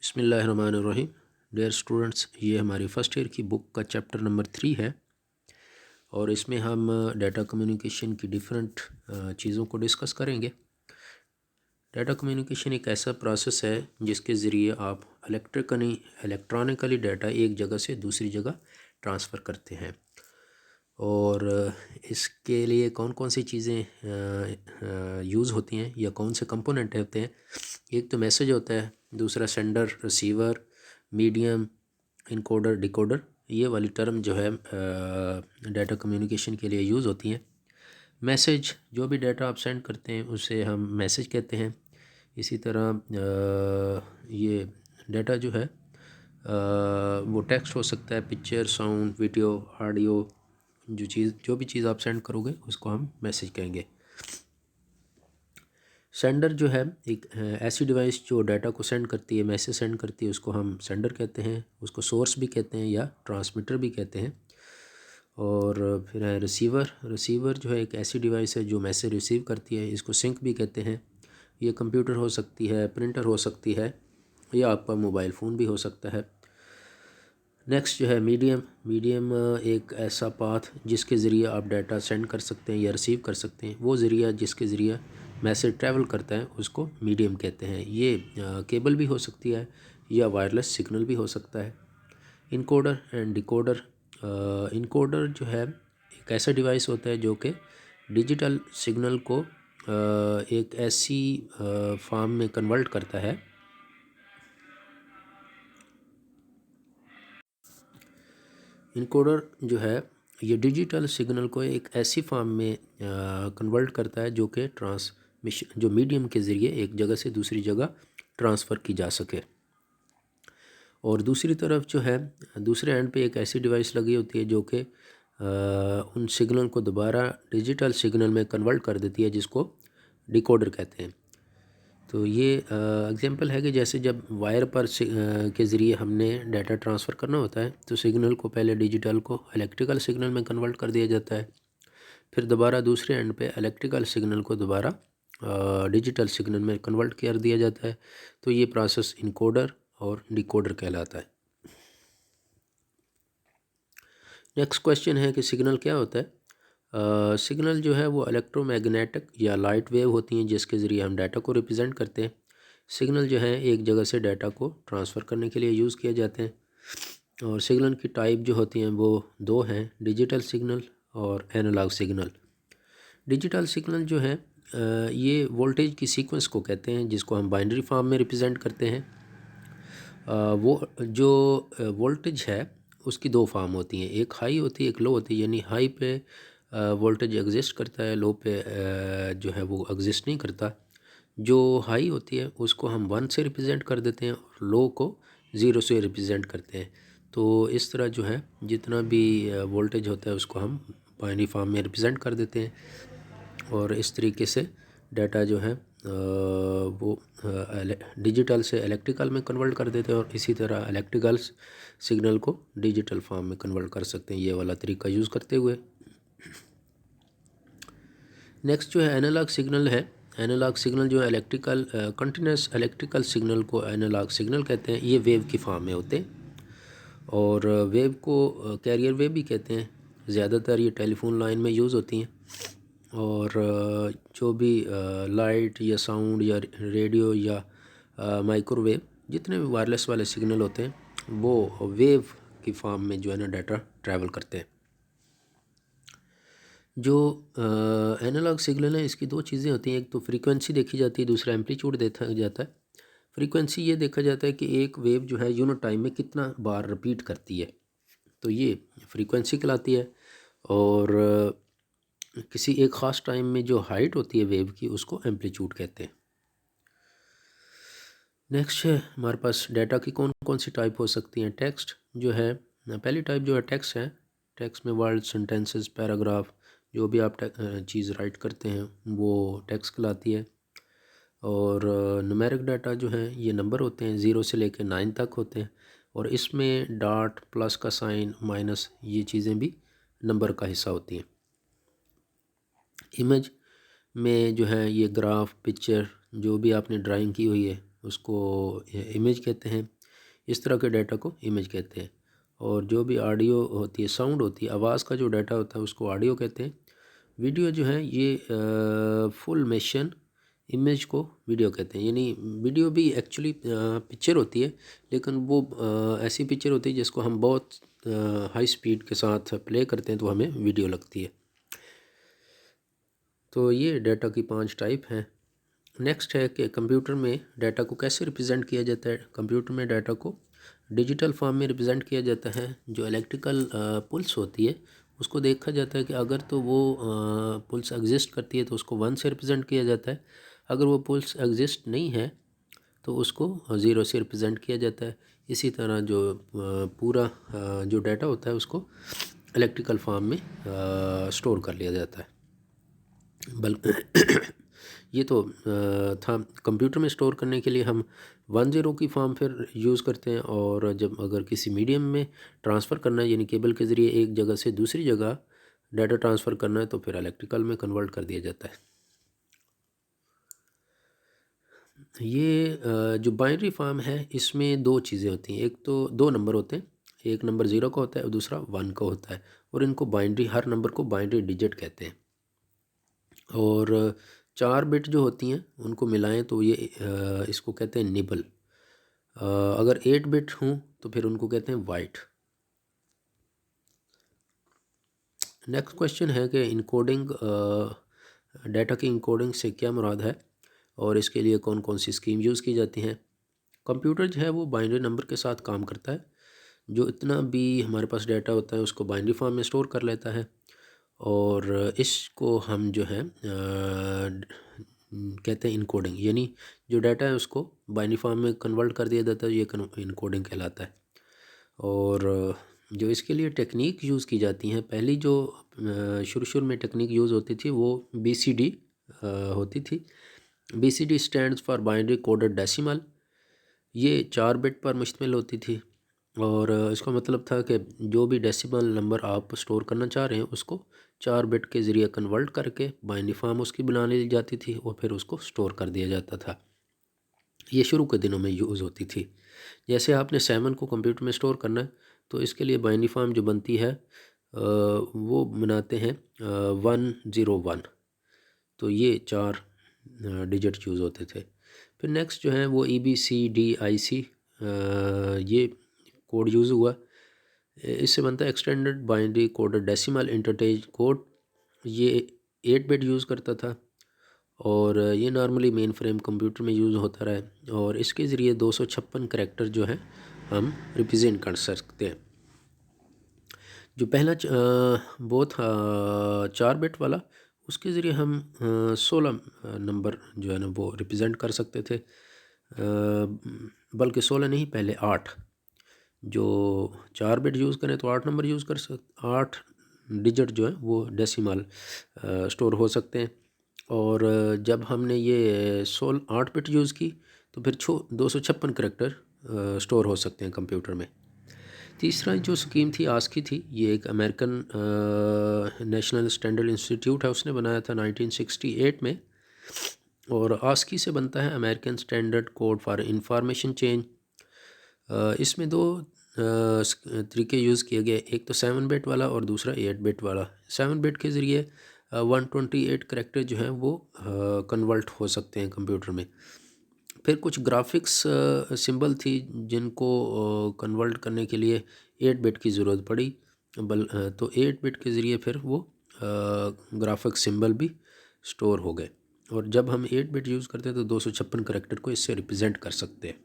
बिस्मिल्लाहिर्रहमानिर्रहीम। Dear students, ये हमारी फ़र्स्ट ईयर की बुक का चैप्टर नंबर 3 है और इसमें हम डाटा कम्युनिकेशन की डिफरेंट चीज़ों को डिस्कस करेंगे। डाटा कम्युनिकेशन एक ऐसा प्रोसेस है जिसके ज़रिए आप इलेक्ट्रॉनिकली डाटा एक जगह से दूसरी जगह ट्रांसफ़र करते हैं। और इसके लिए कौन कौन सी चीज़ें यूज़ होती हैं या कौन से कंपोनेंट होते हैं। एक तो मैसेज होता है, दूसरा sender, receiver, medium, encoder, decoder. ये वाली टर्म जो है डाटा कम्युनिकेशन के लिए यूज़ होती हैं। मैसेज, जो भी डाटा आप सेंड करते हैं उसे हम मैसेज कहते हैं। इसी तरह ये डाटा जो है वो टेक्स्ट हो सकता है, पिक्चर, साउंड, वीडियो, ऑडियो, जो भी चीज़ आप सेंड करोगे उसको हम मैसेज कहेंगे। सेंडर जो है एक ऐसी डिवाइस जो डाटा को सेंड करती है, मैसेज सेंड करती है, उसको हम सेंडर कहते हैं। उसको सोर्स भी कहते हैं या ट्रांसमीटर भी कहते हैं। और फिर है रिसीवर। रिसीवर जो है एक ऐसी डिवाइस है जो मैसेज रिसीव करती है, इसको सिंक भी कहते हैं। ये कंप्यूटर हो सकती है, प्रिंटर हो सकती है या आपका मोबाइल फ़ोन भी हो सकता है। नेक्स्ट जो है मीडियम। मीडियम एक ऐसा पाथ जिसके ज़रिए आप डाटा सेंड कर सकते हैं या रिसीव कर सकते हैं। वो ज़रिया जिसके ज़रिए मैसेज ट्रैवल करता है उसको मीडियम कहते हैं। ये केबल भी हो सकती है या वायरलेस सिग्नल भी हो सकता है। Encoder and decoder. इनकोडर जो है एक ऐसा डिवाइस होता है जो कि डिजिटल सिग्नल को एक ऐसी फॉर्म में कन्वर्ट करता है। इनकोडर जो है ये डिजिटल सिग्नल को एक ऐसी फॉर्म में कन्वर्ट करता है जो कि ट्रांसमिशन, जो मीडियम के ज़रिए एक जगह से दूसरी जगह ट्रांसफ़र की जा सके। और दूसरी तरफ जो है दूसरे एंड पे एक ऐसी डिवाइस लगी होती है जो कि उन सिग्नल को दोबारा डिजिटल सिग्नल में कन्वर्ट कर देती है, जिसको डिकोडर कहते हैं। तो ये एग्जांपल है कि जैसे जब वायर पर के ज़रिए हमने डाटा ट्रांसफ़र करना होता है तो सिग्नल को पहले डिजिटल को इलेक्ट्रिकल सिग्नल में कन्वर्ट कर दिया जाता है, फिर दोबारा दूसरे एंड पे इलेक्ट्रिकल सिग्नल को दोबारा डिजिटल सिग्नल में कन्वर्ट कर दिया जाता है। तो ये प्रोसेस इनकोडर और डिकोडर कहलाता है। नेक्स्ट क्वेश्चन है कि सिग्नल क्या होता है। सिग्नल जो है वो इलेक्ट्रोमैग्नेटिक या लाइट वेव होती हैं जिसके ज़रिए हम डाटा को रिप्रेजेंट करते हैं। सिग्नल जो है एक जगह से डाटा को ट्रांसफ़र करने के लिए यूज़ किए जाते हैं। और सिग्नल की टाइप जो होती हैं वो दो हैं, डिजिटल सिग्नल और एनालॉग सिग्नल। डिजिटल सिग्नल जो है ये वोल्टेज की सीक्वेंस को कहते हैं जिसको हम बाइनरी फॉर्म में रिप्रेजेंट करते हैं। वो जो वोल्टेज है उसकी दो फॉर्म होती हैं, एक हाई होती है, एक लो होती है। यानी हाई पे वोल्टेज एग्जिस्ट करता है, लो पे जो है वो एग्जिस्ट नहीं करता। जो हाई होती है उसको हम 1 से रिप्रेजेंट कर देते हैं और लो को 0 से रिप्रेजेंट करते हैं। तो इस तरह जो है जितना भी वोल्टेज होता है उसको हम बाइनरी फॉर्म में रिप्रेजेंट कर देते हैं और इस तरीके से डाटा जो है वो डिजिटल से इलेक्ट्रिकल में कन्वर्ट कर देते हैं और इसी तरह इलेक्ट्रिकल सिग्नल को डिजिटल फॉर्म में कन्वर्ट कर सकते हैं ये वाला तरीका यूज़ करते हुए। नेक्स्ट जो है एनालॉग सिग्नल है। एनालॉग सिग्नल जो है इलेक्ट्रिकल कंटिन्यूस इलेक्ट्रिकल सिग्नल को एनालॉग सिग्नल कहते हैं। ये वेव की फॉर्म में होते हैं और वेव को कैरियर वेव भी कहते हैं। ज़्यादातर ये टेलीफोन लाइन में यूज़ होती हैं और जो भी लाइट या साउंड या रेडियो या माइक्रोवेव, जितने भी वायरलेस वाले सिग्नल होते हैं वो वेव की फॉर्म में जो है ना डाटा ट्रैवल करते हैं। जो एनालॉग सिग्नल है इसकी दो चीज़ें होती हैं, एक तो फ्रीक्वेंसी देखी जाती है, दूसरा एम्पलीट्यूड देखा जाता है। फ्रीक्वेंसी ये देखा जाता है कि एक वेव जो है यूनिट टाइम में कितना बार रिपीट करती है, तो ये फ्रीक्वेंसी कहलाती है। और किसी एक ख़ास टाइम में जो हाइट होती है वेव की उसको एम्पलीट्यूड कहते हैं। नेक्स्ट है हमारे पास डाटा की कौन कौन सी टाइप हो सकती हैं। टेक्स्ट जो है, पहली टाइप जो है टेक्स्ट है। टेक्स्ट में वर्ड, सेंटेंसेस, पैराग्राफ, जो भी आप चीज़ राइट करते हैं वो टेक्स्ट कहलाती है। और न्यूमेरिक डाटा जो है ये नंबर होते हैं, 0 से लेकर 9 तक होते हैं और इसमें डॉट, प्लस का साइन, माइनस, ये चीज़ें भी नंबर का हिस्सा होती हैं। इमेज में जो है ये ग्राफ, पिक्चर, जो भी आपने ड्राइंग की हुई है उसको इमेज कहते हैं। इस तरह के डाटा को इमेज कहते हैं। और जो भी ऑडियो होती है, साउंड होती है, आवाज़ का जो डाटा होता है उसको ऑडियो कहते हैं। वीडियो जो है ये फुल मोशन इमेज को वीडियो कहते हैं। यानी वीडियो भी एक्चुअली पिक्चर होती है, लेकिन वो ऐसी पिक्चर होती है जिसको हम बहुत हाई स्पीड के साथ प्ले करते हैं तो हमें वीडियो लगती है। तो ये डाटा की 5 टाइप हैं। नेक्स्ट है कि कंप्यूटर में डाटा को कैसे रिप्रेजेंट किया जाता है। कंप्यूटर में डाटा को डिजिटल फॉर्म में रिप्रेजेंट किया जाता है। जो इलेक्ट्रिकल पुल्स होती है उसको देखा जाता है कि अगर तो वो पुल्स एग्जिस्ट करती है तो उसको 1 से रिप्रेजेंट किया जाता है। अगर वो पुल्स एग्जिस्ट नहीं है तो उसको 0 से रिप्रेजेंट किया जाता है। इसी तरह जो पूरा जो डाटा होता है उसको इलेक्ट्रिकल फॉर्म में स्टोर कर लिया जाता है। ये तो था। कंप्यूटर में स्टोर करने के लिए हम 1 0 की फॉर्म फिर यूज़ करते हैं, और जब अगर किसी मीडियम में ट्रांसफ़र करना है यानी केबल के ज़रिए एक जगह से दूसरी जगह डाटा ट्रांसफ़र करना है तो फिर इलेक्ट्रिकल में कन्वर्ट कर दिया जाता है। ये जो बाइनरी फॉर्म है इसमें 2 चीज़ें होती हैं। एक तो 2 नंबर होते हैं, एक नंबर 0 का होता है और दूसरा 1 का होता है, और इनको बाइनरी, हर नंबर को बाइनरी डिजिट कहते हैं। और 4 बिट जो होती हैं उनको मिलाएं तो ये इसको कहते हैं निबल। अगर 8 बिट हों तो फिर उनको कहते हैं वाइट। नेक्स्ट क्वेश्चन है कि इनकोडिंग, डाटा की इनकोडिंग से क्या मुराद है और इसके लिए कौन कौन सी स्कीम यूज़ की जाती हैं। कंप्यूटर जो है वो बाइनरी नंबर के साथ काम करता है। जो इतना भी हमारे पास डाटा होता है उसको बाइनरी फॉर्म में स्टोर कर लेता है, और इसको हम जो है कहते हैं इनकोडिंग। यानी जो डाटा है उसको बाइनरी फॉर्म में कन्वर्ट कर दिया जाता है, ये इनकोडिंग कहलाता है। और जो इसके लिए टेक्निक यूज़ की जाती हैं, पहली जो शुरू में टेक्निक यूज़ होती थी वो BCD होती थी। BCD stands for binary coded decimal. ये 4 बिट पर मुश्तमिल होती थी, और इसका मतलब था कि जो भी डेसिमल नंबर आप स्टोर करना चाह रहे हैं उसको 4 बिट के ज़रिए कन्वर्ट करके बाइनरी फॉर्म उसकी बना ली जाती थी और फिर उसको स्टोर कर दिया जाता था। ये शुरू के दिनों में यूज़ होती थी। जैसे आपने 7 को कंप्यूटर में स्टोर करना है तो इसके लिए बाइनरी फॉर्म जो बनती है वो बनाते हैं 101। तो ये 4 डिजिट यूज़ होते थे। फिर नेक्स्ट जो है वो EBCDIC, ये कोड यूज़ हुआ। इससे बनता है extended binary coded decimal interchange code. ये 8 बिट यूज़ करता था, और ये नॉर्मली मेन फ्रेम कंप्यूटर में यूज़ होता रहा है, और इसके ज़रिए 256 करैक्टर जो है हम रिप्रेजेंट कर सकते हैं। जो पहला वो था 4 बिट वाला, उसके ज़रिए हम 16 नंबर जो है ना वो रिप्रेजेंट कर सकते थे। बल्कि 16 नहीं, पहले 8। जो 4 बिट यूज़ करें तो 8 नंबर यूज़ कर 8 डिजिट जो है वो डेसिमल स्टोर हो सकते हैं। और जब हमने ये 8 बिट यूज़ की तो फिर 256 करैक्टर स्टोर हो सकते हैं कंप्यूटर में। तीसरा जो स्कीम थी आस्की थी। ये एक अमेरिकन नेशनल स्टैंडर्ड इंस्टीट्यूट है, उसने बनाया था 1968 में। और आस्की से बनता है American standard code for information change. इसमें 2 तरीके यूज़ किए गए, एक तो 7 बिट वाला और दूसरा 8 बिट वाला। 7 बिट के ज़रिए 128 करैक्टर जो हैं वो कन्वर्ट हो सकते हैं कंप्यूटर में। फिर कुछ ग्राफिक्स सिंबल थी जिनको कन्वर्ट करने के लिए 8 बिट की ज़रूरत पड़ी। तो 8 बिट के ज़रिए फिर वो ग्राफिक्स सिंबल भी स्टोर हो गए, और जब हम 8 बिट यूज़ करते हैं तो 256 करैक्टर को इससे रिप्रेजेंट कर सकते हैं।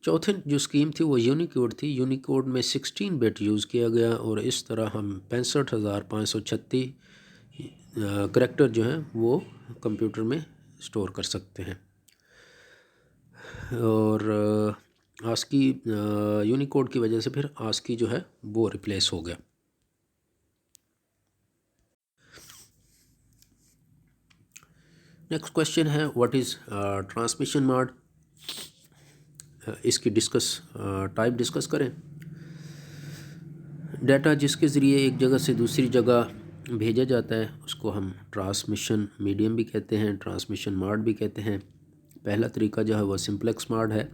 चौथी जो स्कीम थी वो यूनिकोड थी। यूनिकोड में 16 बिट यूज़ किया गया, और इस तरह हम 65,536 करैक्टर जो हैं वो कंप्यूटर में स्टोर कर सकते हैं। और आस्की यूनिकोड की वजह से फिर आस्की जो है वो रिप्लेस हो गया। नेक्स्ट क्वेश्चन है व्हाट इज़ ट्रांसमिशन मोड। इसकी टाइप डिस्कस करें। डाटा जिसके ज़रिए एक जगह से दूसरी जगह भेजा जाता है उसको हम ट्रांसमिशन मीडियम भी कहते हैं, ट्रांसमिशन मोड भी कहते हैं। पहला तरीका जो है वह सिंपलेक्स मोड है।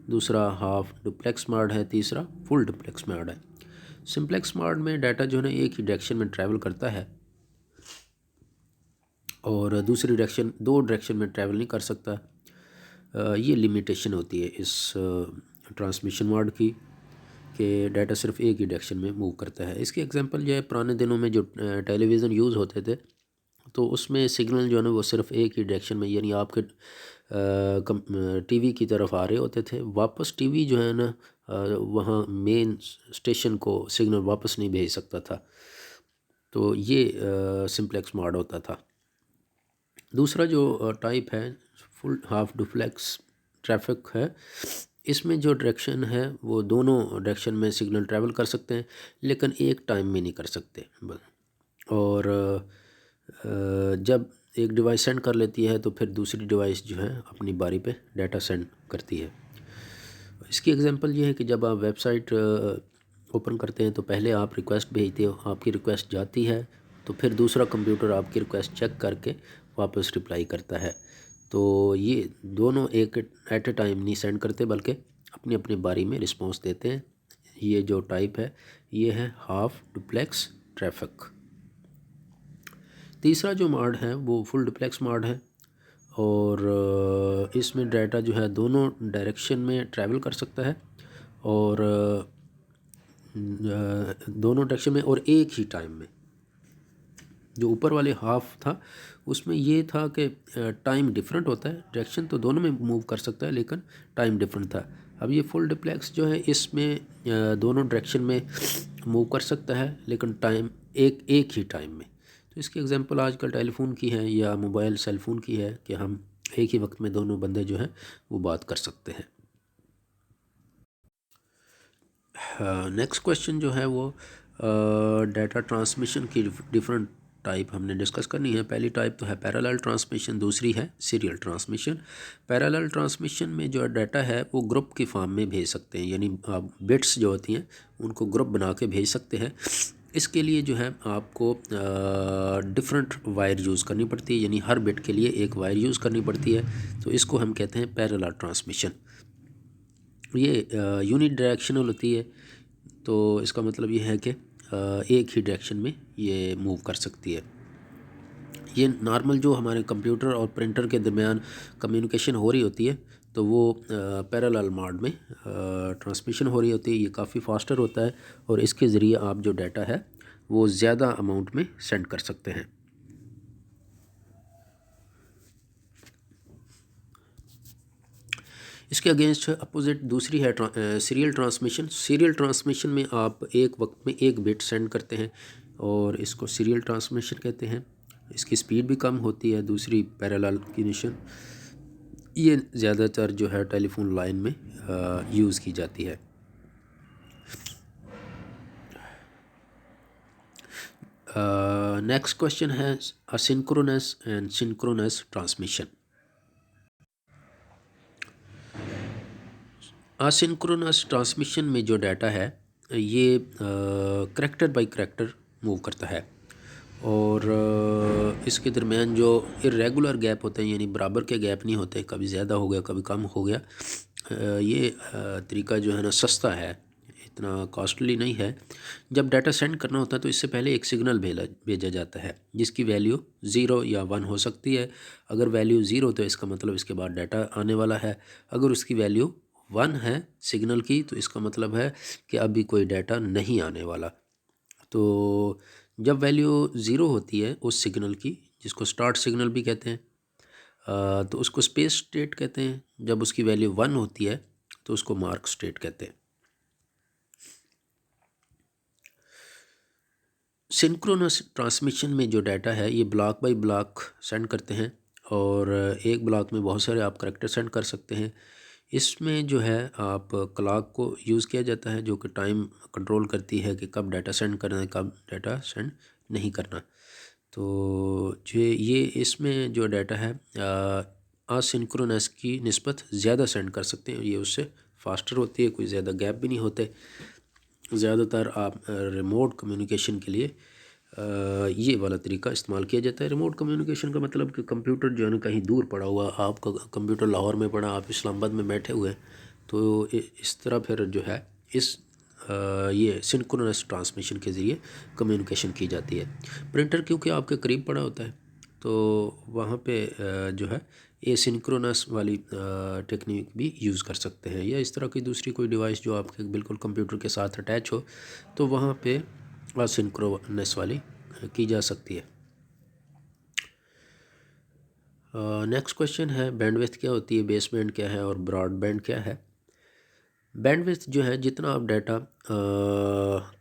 दूसरा हाफ डुप्लेक्स मोड है, तीसरा फुल डुप्लेक्स मोड है। सिंप्लेक्स मोड में डाटा जो है ना एक ही डायरेक्शन में ट्रैवल करता है और दूसरी डायरेक्शन, दो डायरेक्शन में ट्रैवल नहीं कर सकता। ये लिमिटेशन होती है इस ट्रांसमिशन मोड की कि डाटा सिर्फ एक ही डायरेक्शन में मूव करता है। इसकी एग्जांपल जो है, पुराने दिनों में जो टेलीविज़न यूज़ होते थे तो उसमें सिग्नल जो है ना वो सिर्फ एक ही डायरेक्शन में, यानी आपके टीवी की तरफ आ रहे होते थे, वापस टीवी जो है ना वहाँ मेन स्टेशन को सिग्नल वापस नहीं भेज सकता था। तो ये सिंप्लेक्स मोड होता था। दूसरा जो टाइप है फुल हाफ डुप्लेक्स ट्रैफिक है, इसमें जो डायरेक्शन है वो दोनों डायरेक्शन में सिग्नल ट्रैवल कर सकते हैं लेकिन एक टाइम में नहीं कर सकते। और जब एक डिवाइस सेंड कर लेती है तो फिर दूसरी डिवाइस जो है अपनी बारी पे डाटा सेंड करती है। इसकी एग्जांपल ये है कि जब आप वेबसाइट ओपन करते हैं तो पहले आप रिक्वेस्ट भेजते हो, आपकी रिक्वेस्ट जाती है तो फिर दूसरा कंप्यूटर आपकी रिक्वेस्ट चेक करके वापस रिप्लाई करता है। तो ये दोनों एक एट ए टाइम नहीं सेंड करते बल्कि अपनी अपनी बारी में रिस्पॉन्स देते हैं। ये जो टाइप है ये है हाफ डुप्लेक्स ट्रैफिक। तीसरा जो मोड है वो फुल डुप्लेक्स मोड है और इसमें डाटा जो है दोनों डायरेक्शन में ट्रैवल कर सकता है और दोनों डायरेक्शन में और एक ही टाइम में। जो ऊपर वाले हाफ था उसमें ये था कि टाइम डिफरेंट होता है, डायरेक्शन तो दोनों में मूव कर सकता है लेकिन टाइम डिफरेंट था। अब ये फुल डुप्लेक्स जो है इसमें दोनों डायरेक्शन में मूव कर सकता है लेकिन टाइम एक ही टाइम में। तो इसकी एग्जांपल आजकल टेलीफोन की है या मोबाइल सेलफोन की है कि हम एक ही वक्त में दोनों बंदे जो हैं वो बात कर सकते हैं। नेक्स्ट क्वेश्चन जो है वो डाटा ट्रांसमिशन की डिफरेंट टाइप हमने डिस्कस करनी है। पहली टाइप तो है पैरेलल ट्रांसमिशन, दूसरी है सीरियल ट्रांसमिशन। पैरेलल ट्रांसमिशन में जो डाटा है वो ग्रुप की फॉर्म में भेज सकते हैं, यानी आप बिट्स जो होती हैं उनको ग्रुप बना के भेज सकते हैं। इसके लिए जो है आपको डिफरेंट वायर यूज़ करनी पड़ती है, यानी हर बिट के लिए एक वायर यूज़ करनी पड़ती है। तो इसको हम कहते हैं पैरेलल ट्रांसमिशन। ये यूनिट डायरेक्शनल होती है, तो इसका मतलब ये है कि एक ही डायरेक्शन में ये मूव कर सकती है। ये नॉर्मल जो हमारे कंप्यूटर और प्रिंटर के दरमियान कम्युनिकेशन हो रही होती है तो वो पैरेलल मोड में ट्रांसमिशन हो रही होती है। ये काफ़ी फास्टर होता है और इसके ज़रिए आप जो डाटा है वो ज़्यादा अमाउंट में सेंड कर सकते हैं। इसके अगेंस्ट अपोजिट दूसरी है सीरियल ट्रांसमिशन। सीरियल ट्रांसमिशन में आप एक वक्त में एक बिट सेंड करते हैं और इसको सीरियल ट्रांसमिशन कहते हैं। इसकी स्पीड भी कम होती है। दूसरी पैरेलल की मिशन, ये ज़्यादातर जो है टेलीफोन लाइन में यूज़ की जाती है। नेक्स्ट क्वेश्चन है asynchronous and synchronous transmission. Asynchronous transmission में जो डाटा है ये करैक्टर बाय करैक्टर मूव करता है और इसके दरमियान जो इरेगुलर गैप होते हैं, यानी बराबर के गैप नहीं होते, कभी ज़्यादा हो गया कभी कम हो गया। ये तरीका जो है ना सस्ता है, इतना कॉस्टली नहीं है। जब डाटा सेंड करना होता है तो इससे पहले एक सिग्नल भेजा जाता है जिसकी वैल्यू 0 या 1 हो सकती है। अगर वैल्यू 0 तो इसका मतलब इसके बाद डाटा आने वाला है। अगर उसकी वैल्यू 1 है सिग्नल की तो इसका मतलब है कि अभी कोई डाटा नहीं आने वाला। तो जब वैल्यू 0 होती है उस सिग्नल की, जिसको स्टार्ट सिग्नल भी कहते हैं, तो उसको स्पेस स्टेट कहते हैं। जब उसकी वैल्यू 1 होती है तो उसको मार्क स्टेट कहते हैं। सिंक्रोनस ट्रांसमिशन में जो डाटा है ये ब्लॉक बाय ब्लॉक सेंड करते हैं और एक ब्लॉक में बहुत सारे आप करैक्टर सेंड कर सकते हैं। इसमें जो है आप क्लॉक को यूज़ किया जाता है जो कि टाइम कंट्रोल करती है कि कब डाटा सेंड करना है कब डाटा सेंड नहीं करना। तो जो ये इसमें जो डाटा है असिंक्रोनस की निस्बत ज़्यादा सेंड कर सकते हैं। ये उससे फास्टर होती है, कोई ज़्यादा गैप भी नहीं होते। ज़्यादातर आप रिमोट कम्युनिकेशन के लिए ये वाला तरीका इस्तेमाल किया जाता है। रिमोट कम्युनिकेशन का मतलब कि कंप्यूटर जो है ना कहीं दूर पड़ा हुआ, आपका कंप्यूटर लाहौर में पड़ा, आप इस्लामाबाद में बैठे हुए हैं तो इस तरह फिर जो है ये सिंक्रोनस ट्रांसमिशन के ज़रिए कम्युनिकेशन की जाती है। प्रिंटर क्योंकि आपके करीब पड़ा होता है तो वहाँ पे जो है एसिंक्रोनस वाली टेक्निक भी यूज़ कर सकते हैं, या इस तरह की दूसरी कोई डिवाइस जो आपके बिल्कुल कंप्यूटर के साथ अटैच हो तो वहाँ पे असिंक्रोनस वाली की जा सकती है। नेक्स्ट क्वेश्चन है बैंडविड्थ क्या होती है, बेस बैंड क्या है और ब्रॉडबैंड क्या है। बैंडविड्थ जो है जितना आप डाटा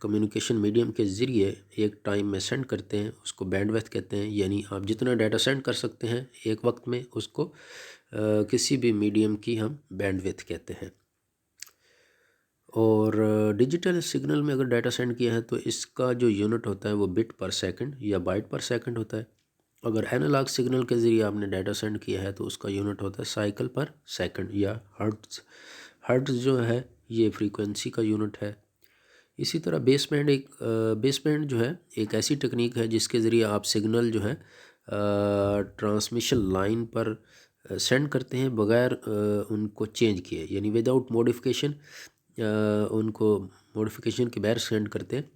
कम्युनिकेशन मीडियम के ज़रिए एक टाइम में सेंड करते हैं उसको बैंडविड्थ कहते हैं, यानी आप जितना डाटा सेंड कर सकते हैं एक वक्त में उसको किसी भी मीडियम की हम बैंडविड्थ कहते हैं। और डिजिटल सिग्नल में अगर डाटा सेंड किया है तो इसका जो यूनिट होता है वो बिट पर सेकंड या बाइट पर सेकंड होता है। अगर एनालॉग सिग्नल के ज़रिए आपने डाटा सेंड किया है तो उसका यूनिट होता है साइकिल पर सेकंड या हर्ट्ज़। हर्ट्ज़ जो है ये फ्रीक्वेंसी का यूनिट है। इसी तरह बेस बैंड जो है एक ऐसी टेक्निक है जिसके ज़रिए आप सिग्नल जो है ट्रांसमिशन लाइन पर सेंड करते हैं बग़ैर उनको चेंज किए, यानी विदाउट मॉडिफिकेशन उनको मॉडिफिकेशन के बगैर सेंड करते हैं,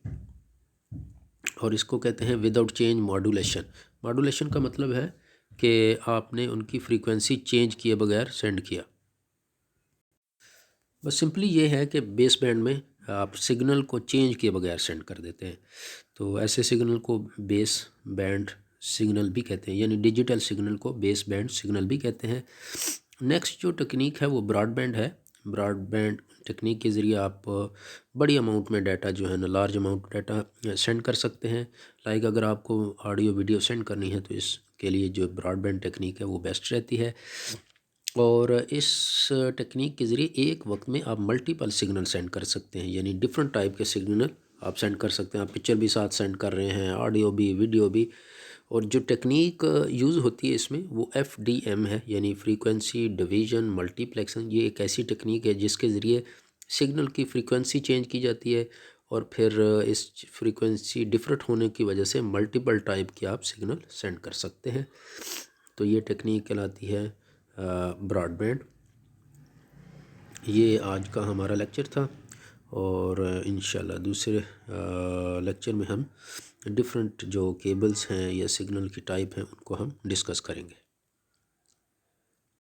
और इसको कहते हैं विदाउट चेंज मॉड्यूलेशन। मॉड्यूलेशन का मतलब है कि आपने उनकी फ्रीक्वेंसी चेंज किए बगैर सेंड किया। बस सिंपली ये है कि बेस बैंड में आप सिग्नल को चेंज किए बगैर सेंड कर देते हैं, तो ऐसे सिग्नल को बेस बैंड सिग्नल भी कहते हैं, यानी डिजिटल सिग्नल को बेस बैंड सिग्नल भी कहते हैं। नेक्स्ट जो टेक्निक है वो ब्रॉडबैंड है। ब्रॉडबैंड टेक्निक के ज़रिए आप बड़ी अमाउंट में डाटा जो है ना, लार्ज अमाउंट डाटा सेंड कर सकते हैं। लाइक अगर आपको ऑडियो वीडियो सेंड करनी है तो इसके लिए जो ब्रॉडबैंड टेक्निक है वो बेस्ट रहती है। और इस टेक्निक के ज़रिए एक वक्त में आप मल्टीपल सिग्नल सेंड कर सकते हैं, यानी डिफरेंट टाइप के सिग्नल आप सेंड कर सकते हैं। आप पिक्चर भी साथ सेंड कर रहे हैं, ऑडियो भी, वीडियो भी। और जो टेक्निक यूज़ होती है इसमें वो FDM है, यानी फ्रीक्वेंसी डिवीज़न मल्टीप्लेक्सन। ये एक ऐसी टेक्निक है जिसके ज़रिए सिग्नल की फ्रीक्वेंसी चेंज की जाती है और फिर इस फ्रीक्वेंसी डिफरेंट होने की वजह से मल्टीपल टाइप के आप सिग्नल सेंड कर सकते हैं। तो ये टेक्निक कहलाती है ब्रॉडबैंड। ये आज का हमारा लेक्चर था, और इंशाल्लाह दूसरे लेक्चर में हम डिफरेंट जो केबल्स हैं या सिग्नल की टाइप हैं उनको हम डिस्कस करेंगे।